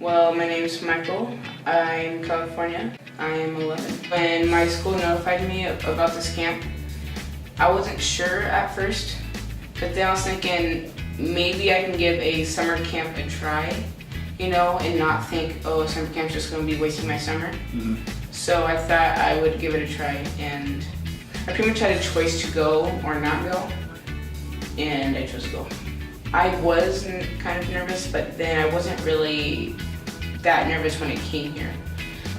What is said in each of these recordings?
Well, my name is Michael. I'm California. I am 11. When my school notified me about this camp, I wasn't sure at first, but then I was thinking maybe I can give a summer camp a try, and not think, oh, summer camp's just going to be wasting my summer. Mm-hmm. So I thought I would give it a try, and I pretty much had a choice to go or not go, and I chose to go. I was kind of nervous, but then I wasn't really that nervous when I came here.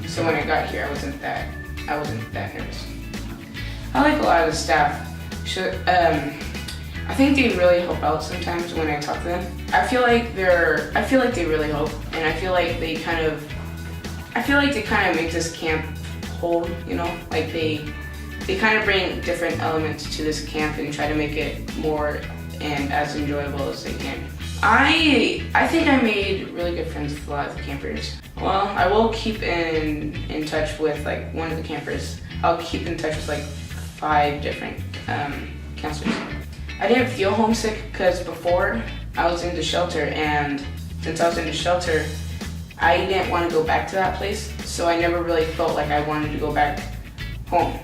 So when I got here, I wasn't that nervous. I like a lot of the staff. I think they really help out sometimes when I talk to them. I feel like they really help, and I feel like they kind of make this camp whole, like they kind of bring different elements to this camp and try to make it more and as enjoyable as they can. I think I made really good friends with a lot of the campers. Well, I will keep in touch with like one of the campers. I'll keep in touch with like 5 different counselors. I didn't feel homesick because before I was in the shelter, and since I was in the shelter, I didn't want to go back to that place, so I never really felt like I wanted to go back home.